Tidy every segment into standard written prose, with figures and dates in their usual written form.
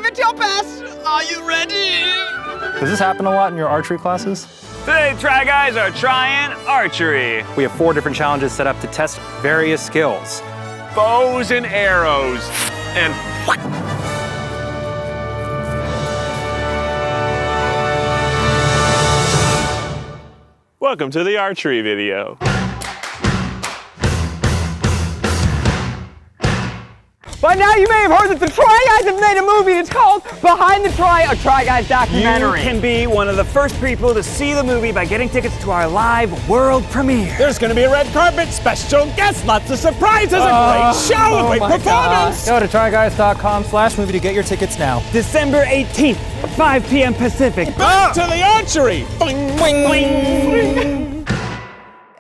give it your best. Are you ready? Does this happen a lot in your archery classes? Today, Try Guys are trying archery. We have 4 different challenges set up to test various skills. Bows and arrows. And welcome to the archery video. By now you may have heard that the Try Guys have made a movie. It's called Behind the Try, a Try Guys documentary. You can be one of the first people to see the movie by getting tickets to our live world premiere. There's going to be a red carpet, special guests, lots of surprises, a great show, a great performance. Go to tryguys.com/movie to get your tickets now. December 18th, 5 p.m. Pacific. Back to the archery. Boing, boing, boing.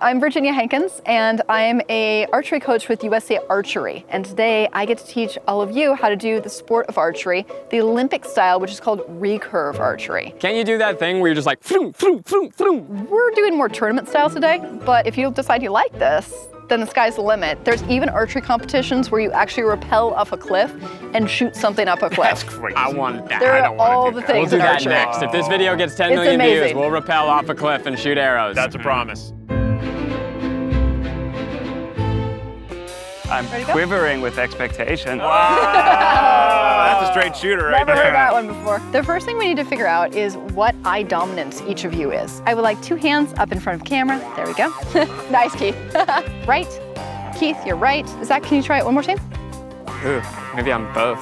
I'm Virginia Hankins, and I'm an archery coach with USA Archery. And today I get to teach all of you how to do the sport of archery, the Olympic style, which is called recurve archery. Can't you do that thing where you're just like, floom, floom, floom, floom? We're doing more tournament style today, but if you decide you like this, then the sky's the limit. There's even archery competitions where you actually rappel off a cliff and shoot something up a cliff. That's crazy. I want that. There I are don't want all to do the that. things We'll do in that archery. next. If this video gets 10 It's million views, amazing. we'll rappel off a cliff and shoot arrows. That's a promise. I'm Ready to go? quivering with expectation. That's a straight shooter right Never there. heard that one before. The first thing we need to figure out is what eye dominance each of you is. I would like 2 hands up in front of camera. There we go. Nice, Keith. Right. Keith, you're right. Zach, can you try it one more time? Ooh, maybe I'm both.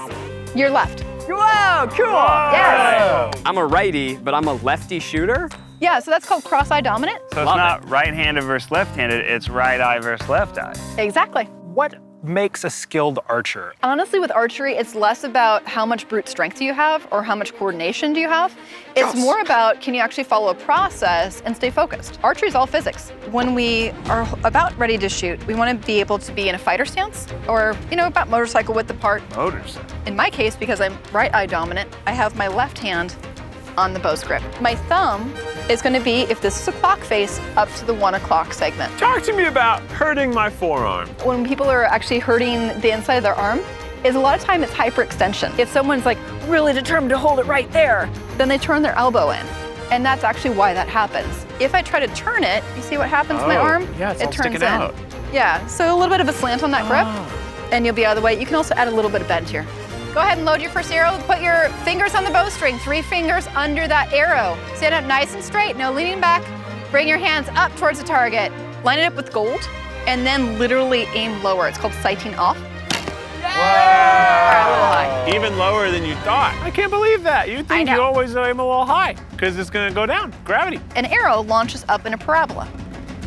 You're left. Whoa, cool. Yes. I'm a righty, but I'm a lefty shooter. Yeah, so that's called cross-eye dominant. So it's Love not right-handed versus left-handed, it's right eye versus left eye. Exactly. What makes a skilled archer? Honestly, with archery, it's less about how much brute strength do you have or how much coordination do you have. It's more about, can you actually follow a process and stay focused? Archery is all physics. When we are about ready to shoot, we want to be able to be in a fighter stance or, about motorcycle width apart. Motors. In my case, because I'm right eye dominant, I have my left hand on the bowsgrip. My thumb is going to be, if this is a clock face, up to the 1 o'clock segment. Talk to me about hurting my forearm. When people are actually hurting the inside of their arm, is a lot of time it's hyperextension. If someone's like really determined to hold it right there, then they turn their elbow in. And that's actually why that happens. If I try to turn it, you see what happens to my arm? yeah, it's it all turns sticking in. out. Yeah, so a little bit of a slant on that grip, and you'll be out of the way. You can also add a little bit of bend here. Go ahead and load your first arrow. Put your fingers on the bowstring, 3 fingers under that arrow. Stand up nice and straight, no leaning back. Bring your hands up towards the target. Line it up with gold, and then literally aim lower. It's called sighting off. All right, a little high. Even lower than you thought. I can't believe that. You think know. you always aim a little high because it's going to go down. Gravity. An arrow launches up in a parabola.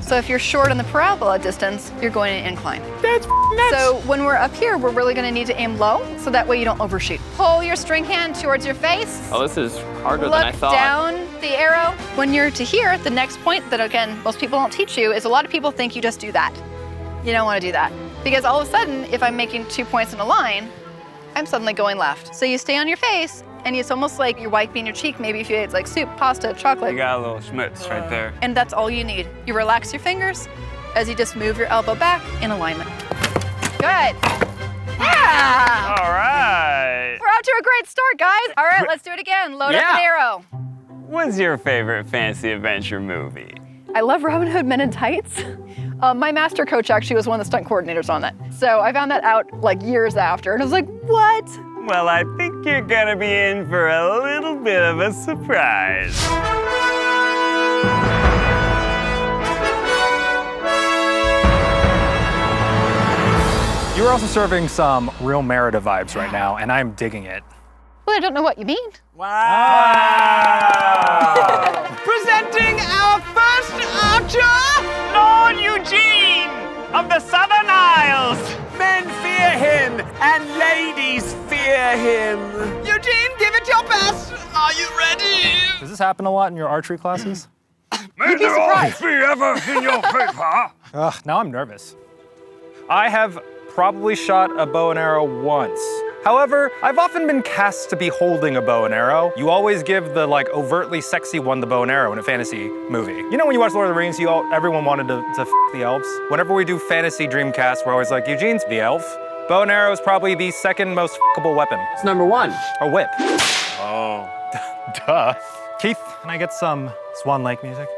So if you're short on the parabola distance, you're going in incline. That's nuts. So when we're up here, we're really gonna need to aim low, so that way you don't overshoot. Pull your string hand towards your face. Oh, this is harder Look than I thought. down the arrow. When you're to here, the next point that, again, most people don't teach you is a lot of people think you just do that. You don't wanna do that. Because all of a sudden, if I'm making 2 points in a line, I'm suddenly going left. So you stay on your face, and it's almost like you're wiping your cheek, maybe if you ate like soup, pasta, chocolate. You got a little schmutz right there. And that's all you need. You relax your fingers as you just move your elbow back in alignment. Good. Yeah! All right. We're out to a great start, guys. All right, let's do it again. Load up an arrow. What's your favorite fantasy adventure movie? I love Robin Hood Men in Tights. My master coach actually was one of the stunt coordinators on that. So I found that out like years after, and I was like, what? Well, I think you're gonna be in for a little bit of a surprise. You're also serving some real Merida vibes right now, and I'm digging it. Well, I don't know what you mean. Presenting our first archer, Lord Eugene of the Southern Isles. Men fear him and ladies fear him. Eugene, give it your best. Are you ready? Does this happen a lot in your archery classes? May there all be ever in your paper. Ugh, now I'm nervous. I have probably shot a bow and arrow once. However, I've often been cast to be holding a bow and arrow. You always give the overtly sexy one the bow and arrow in a fantasy movie. You know when you watch Lord of the Rings, everyone wanted to f the elves? Whenever we do fantasy Dreamcast, we're always like, Eugene's the elf. Bow and arrow is probably the second most f***able weapon. It's number 1. A whip. Oh. Duh. Keith, can I get some Swan Lake music?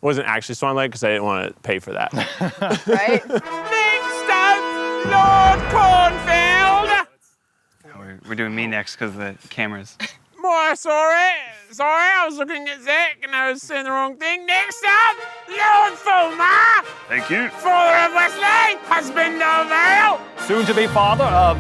Wasn't actually Swan Lake because I didn't want to pay for that. Right? Next up, Lord Kornfeld! We're doing me next because of the cameras. More sorry, I was looking at Zach and I was saying the wrong thing. Next up, Lord Fulmer! Thank you. Father of Wesley, husband of Vale, Soon to be father of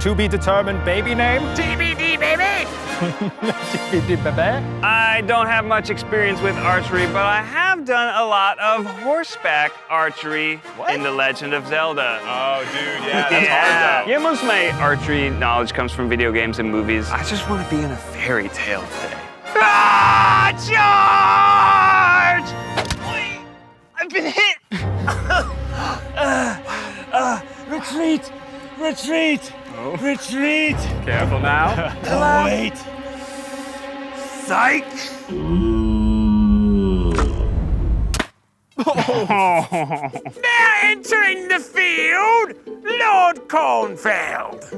to be determined baby name. TBD baby! TBD baby. I don't have much experience with archery, but I have done a lot of horseback archery in The Legend of Zelda. Oh, dude, yeah, that's hard though. Yeah, most of my archery knowledge comes from video games and movies. I just want to be in a fairy tale today. Ah, George! I've been hit! Retreat! Retreat! Retreat! Careful now. Oh, wait. Psych! Now entering the field, Lord Kornfeld.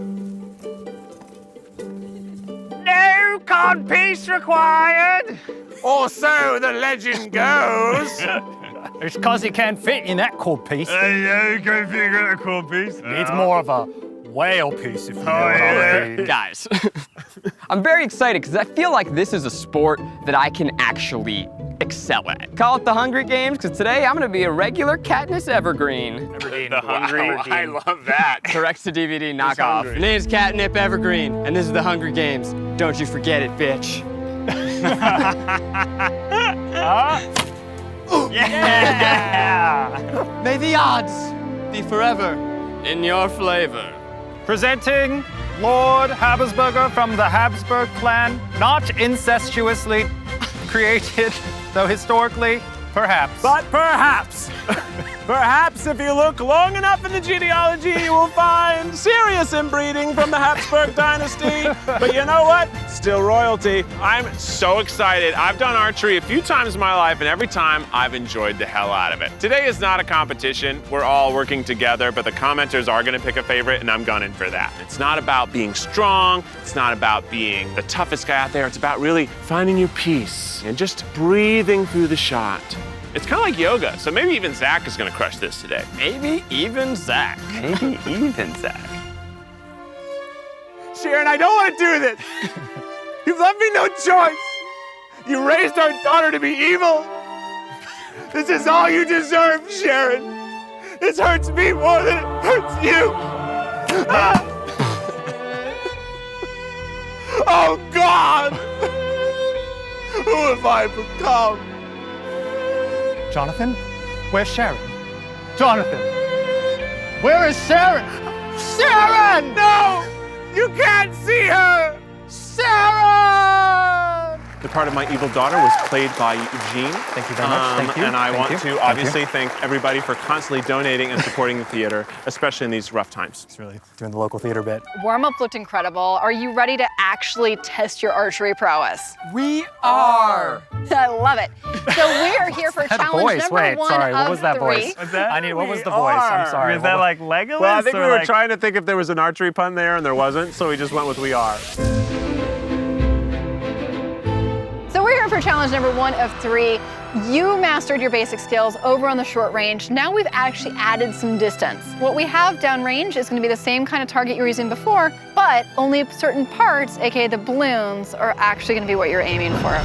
No codpiece required! Or so the legend goes. It's because he can't fit in that chord piece. Yeah, you can figure out a cool piece. It's more of a whale piece, if you know what I mean. Guys, I'm very excited because I feel like this is a sport that I can actually excel at. Call it the Hungry Games because today I'm going to be a regular Katnip Evergreen. The hungry. I love that. Direct to DVD knockoff. My name's Katnip Evergreen, and this is the Hungry Games. Don't you forget it, bitch. Yeah! May the odds be forever in your flavor. Presenting Lord Habersberger from the Habsburg clan, not incestuously created, though historically, perhaps. But perhaps, perhaps if you look long enough in the genealogy, you will find serious inbreeding from the Habsburg dynasty. But you know what? Still royalty. I'm so excited. I've done archery a few times in my life, and every time I've enjoyed the hell out of it. Today is not a competition. We're all working together, but the commenters are gonna pick a favorite, and I'm gunning for that. It's not about being strong. It's not about being the toughest guy out there. It's about really finding your peace and just breathing through the shot. It's kind of like yoga, so maybe even Zach is gonna crush this today. Maybe even Zach. Maybe even Zach. Sharon, I don't want to do this. You've left me no choice. You raised our daughter to be evil. This is all you deserve, Sharon. This hurts me more than it hurts you. Ah. Oh, God. Who have I become? Jonathan, where's Sharon? Jonathan, where is Sharon? Sharon! No! You can't see her! Sarah! The part of my evil daughter was played by Eugene. Thank you very much. Thank you. And I Thank want you. to obviously thank everybody for constantly donating and supporting the theater, especially in these rough times. It's really doing the local theater bit. Warm-up looked incredible. Are you ready to actually test your archery prowess? We are. I love it. So we are here for challenge number Wait, one sorry, of what was that 3. voice? What was the voice? I'm sorry. Is that like Legolas? Well, I think we or were like... trying to think if there was an archery pun there, and there wasn't, so we just went with we are. So we're here for challenge number 1 of 3. You mastered your basic skills over on the short range. Now we've actually added some distance. What we have downrange is going to be the same kind of target you were using before, but only certain parts, aka the balloons, are actually going to be what you're aiming for.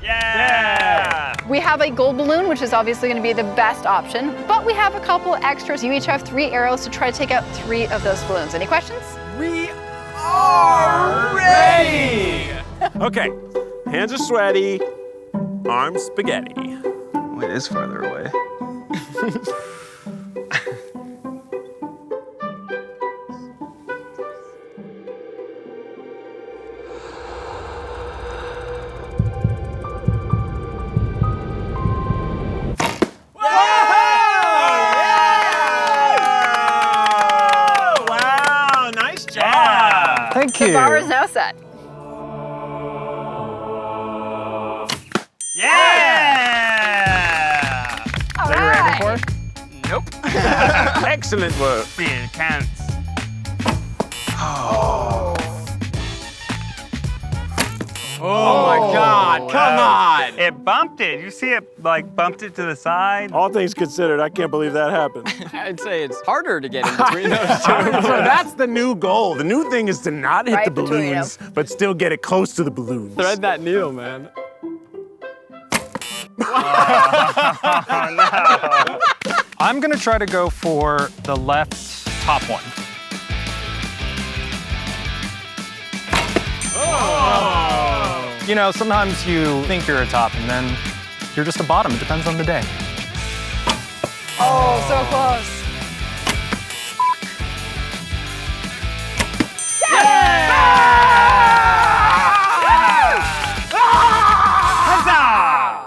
Yeah! We have a gold balloon, which is obviously going to be the best option, but we have a couple extras. You each have 3 arrows to try to take out 3 of those balloons. Any questions? We are ready! Okay, hands are sweaty, arms spaghetti. Oh, it is farther away. you. The bar is now set. Yeah! All Are you ready right. for it? Nope. Excellent work. It counts. Oh my God, come on. It bumped it. You see it like bumped it to the side? All things considered, I can't believe that happened. I'd say it's harder to get in between those two. So that's the new goal. The new thing is to not hit Right the between balloons, but still get it close to the balloons. Thread that needle, man. I'm gonna try to go for the left top one. You know, sometimes you think you're a top and then you're just a bottom. It depends on the day. Oh, so close.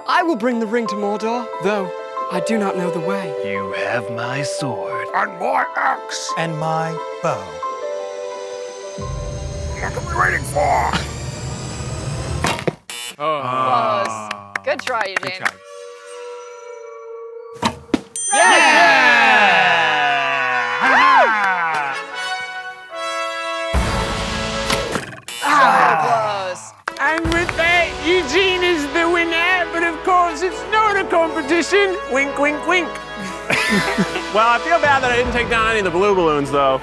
I will bring the ring to Mordor, though I do not know the way. You have my sword. And my axe. And my bow. What are we waiting for? Close. Good try, Eugene. Close. And with that, Eugene is the winner, but of course it's not a competition. Wink, wink, wink. Well, I feel bad that I didn't take down any of the blue balloons, though.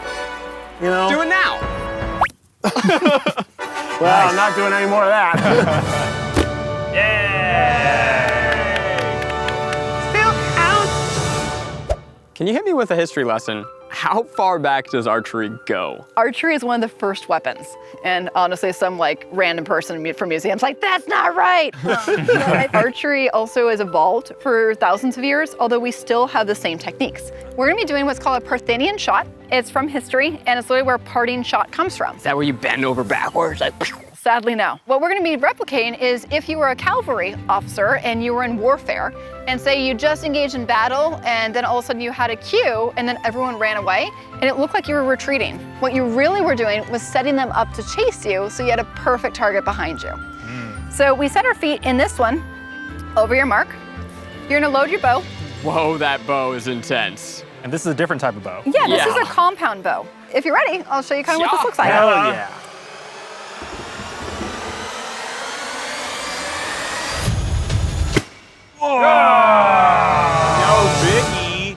You know? Do it now. Well, I'm not doing any more of that. Can you hit me with a history lesson? How far back does archery go? Archery is one of the first weapons. And honestly, some like random person from museums like, that's not right. Archery also has evolved for thousands of years, although we still have the same techniques. We're gonna be doing what's called a Parthenian shot. It's from history, and it's literally where parting shot comes from. Is that where you bend over backwards? Like, Sadly, no. What we're gonna be replicating is if you were a cavalry officer and you were in warfare, and say you just engaged in battle, and then all of a sudden you had a cue, and then everyone ran away, and it looked like you were retreating. What you really were doing was setting them up to chase you, so you had a perfect target behind you. So we set our feet in this one, over your mark. You're gonna load your bow. whoa, that bow is intense. And this is a different type of bow. Yeah, this is Yeah. a compound bow. If you're ready, I'll show you kind of what this looks like. Hell yeah. No biggie.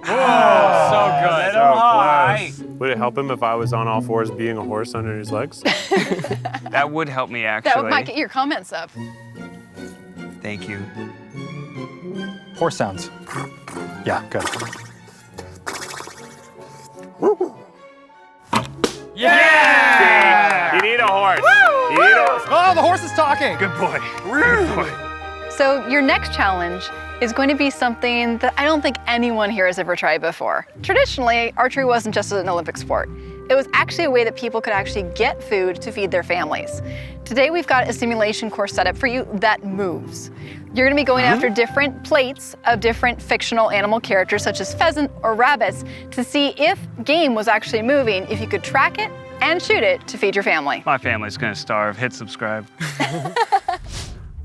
So good. So close. Would it help him if I was on all fours being a horse under his legs? That would help me, That actually. might get your comments up. Thank you. Horse sounds. Yeah, good. You need a horse. You need a horse. Oh, the horse is talking. Good boy. So your next challenge is going to be something that I don't think anyone here has ever tried before. Traditionally, archery wasn't just an Olympic sport. It was actually a way that people could actually get food to feed their families. Today we've got a simulation course set up for you that moves. You're gonna be going after different plates of different fictional animal characters such as pheasant or rabbits to see if game was actually moving, if you could track it and shoot it to feed your family. My family's gonna starve. Hit subscribe.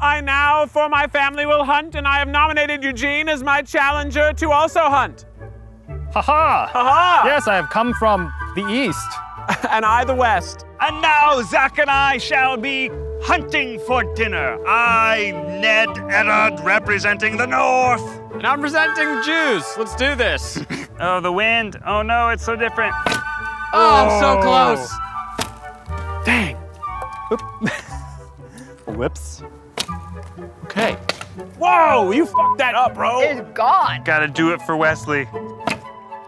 I now, for my family, will hunt, and I have nominated Eugene as my challenger to also hunt. Haha. Haha! Yes, I have come from the east. And I the west. And now Zach and I shall be hunting for dinner. I, Ned Eddard, representing the North. And I'm presenting Jews. Let's do this. Oh, the wind. Oh no, it's so different. Oh, I'm so close. Dang. Whoops. Okay. Whoa, you fucked that up, bro. It's gone. Gotta do it for Wesley.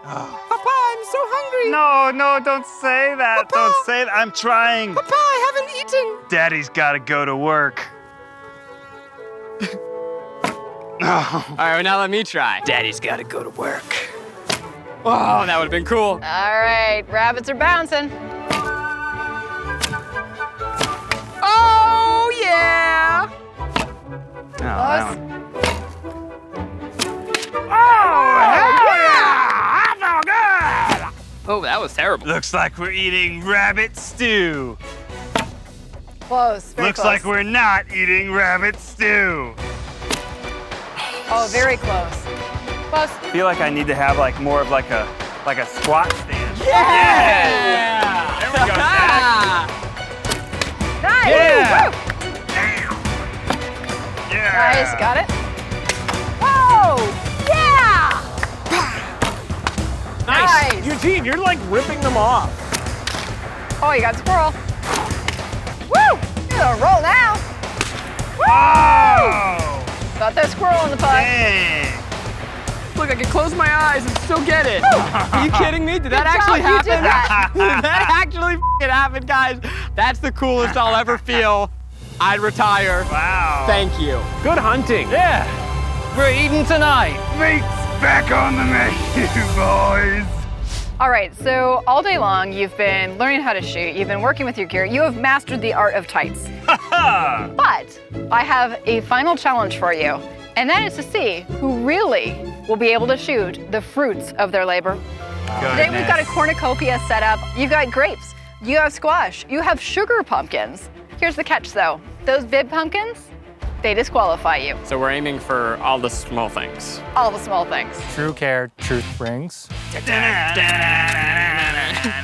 Papa, I'm so hungry. No, don't say that. Don't say that. I'm trying. Papa, I haven't eaten. Daddy's gotta go to work. All right, well, now let me try. Daddy's got to go to work. Oh, that would have been cool. All right, rabbits are bouncing. Oh, yeah. Oh, that one. Oh, that That was terrible. Looks like we're eating rabbit stew. Close. Very Looks close. like we're not eating rabbit stew. Oh, very close. Close. I feel like I need to have like more of like a squat stand. Yeah! There we go, Zach. Nice. Yeah. Woo. Yeah. Nice. Got it. Whoa. Yeah. Nice. Eugene, you're like ripping them off. Oh, you got squirrel. Woo. You're gonna roll now. Woo. Oh. Got that squirrel in the pot. Dang. Look, I can close my eyes and still get it. Are you kidding me? Did that actually job, you happen? did that. Did that actually f***ing happen, guys? That's the coolest I'll ever feel. I'd retire. Wow. Thank you. Good hunting. Yeah. We're eating tonight. Meat's back on the menu, boys. All right, so all day long you've been learning how to shoot, you've been working with your gear, you have mastered the art of tights. But I have a final challenge for you, and that is to see who really will be able to shoot the fruits of their labor. Today we've got a cornucopia set up. You've got grapes, you have squash, you have sugar pumpkins. Here's the catch though, those big pumpkins, they disqualify you. So we're aiming for all the small things. All the small things. True care, truth brings.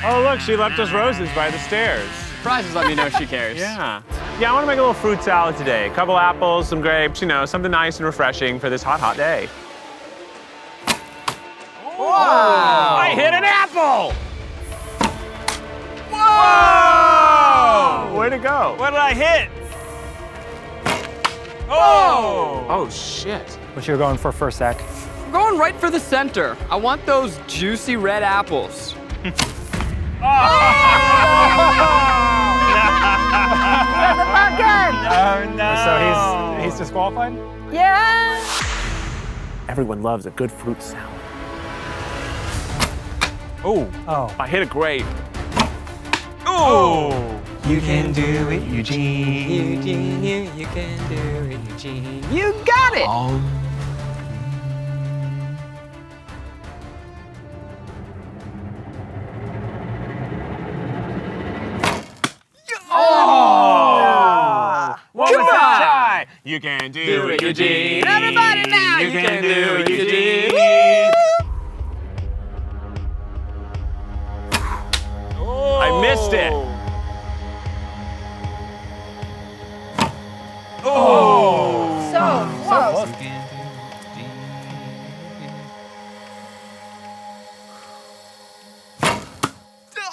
Oh, look, she left us roses by the stairs. Prizes let me know she cares. Yeah. Yeah, I want to make a little fruit salad today. A couple apples, some grapes, you know, something nice and refreshing for this hot, hot day. Whoa! I hit an apple! Whoa! Way to go. What did I hit? Oh! Oh, shit. What you were going for first, Zach? I'm going right for the center. I want those juicy red apples. The pumpkin! Oh no. So he's disqualified? Yeah! Everyone loves a good fruit salad. Oh, I hit a grape. Oh! You can do it, Eugene. Eugene, you can do it, Eugene. You got it! What was that? You can do it, Eugene. Everybody now, you can do it, Eugene. I missed it. So close.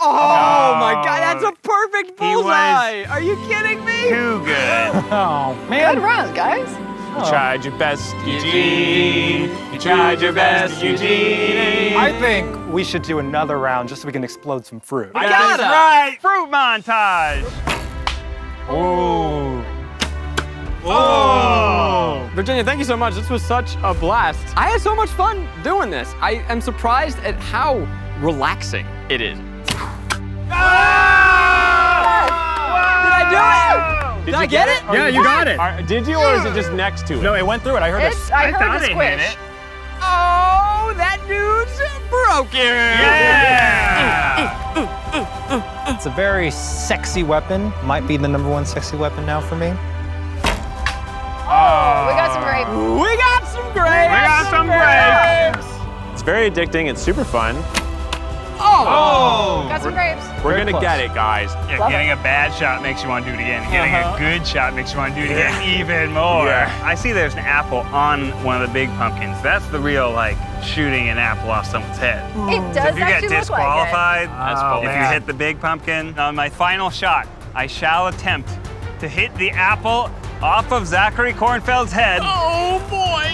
Oh my God, that's a perfect He was bullseye. Are you kidding me? Too good. Oh, Good man. run, guys. You tried your best, Eugene. You tried your best, Eugene. I think we should do another round just so we can explode some fruit. I gotta. got it right. Fruit montage. Oh. Oh. Virginia, thank you so much. This was such a blast. I had so much fun doing this. I am surprised at how relaxing it is. Did I do it? Did I get it? Yeah, you got it. Did you, or is it just next to it? No, it went through it. I heard It's, I heard thought the he hit squish. it. Oh, that dude's broken. Yeah. It's a very sexy weapon. Might be the #1 sexy weapon now for me. Oh, we got some grape. We got some grapes. We got some grapes. It's very addicting. It's super fun. Oh. Got some grapes. We're Very gonna close. get it, guys. Yeah, getting a bad shot makes you want to do it again. Getting a good shot makes you want to do it again even more. Yeah. I see there's an apple on one of the big pumpkins. That's the real, like, shooting an apple off someone's head. It does If you get actually look like it. disqualified, Oh, if you man. hit the big pumpkin, on my final shot, I shall attempt to hit the apple off of Zachary Kornfeld's head. Oh boy.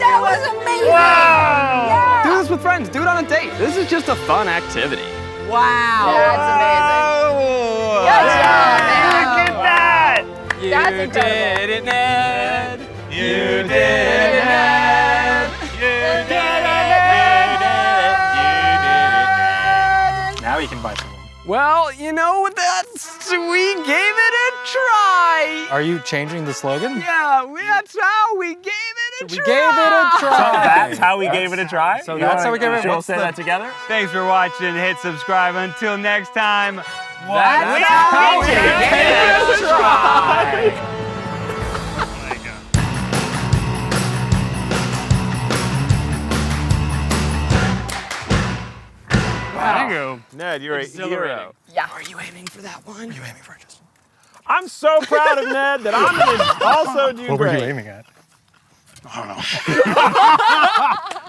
That was amazing. Do this with friends. Do it on a date. This is just a fun activity. Wow. That's amazing. Good job, man. Look at that! That's incredible. did it, Ned. You did it, Ned. You did it. Now you can buy some. Well, you know, we gave it a try. Are you changing the slogan? Yeah, that's how we gave it a try. We gave it a try. That's how we gave it a try? So that's how we gave it. We'll say that together? Thanks for watching. Hit subscribe. Until next time. That's how we gave it a try. Ned, you're a hero. Yeah. Are you aiming for that one? You aiming for just. I'm so proud of Ned that I'm going to also do great. What were you aiming at? I don't know.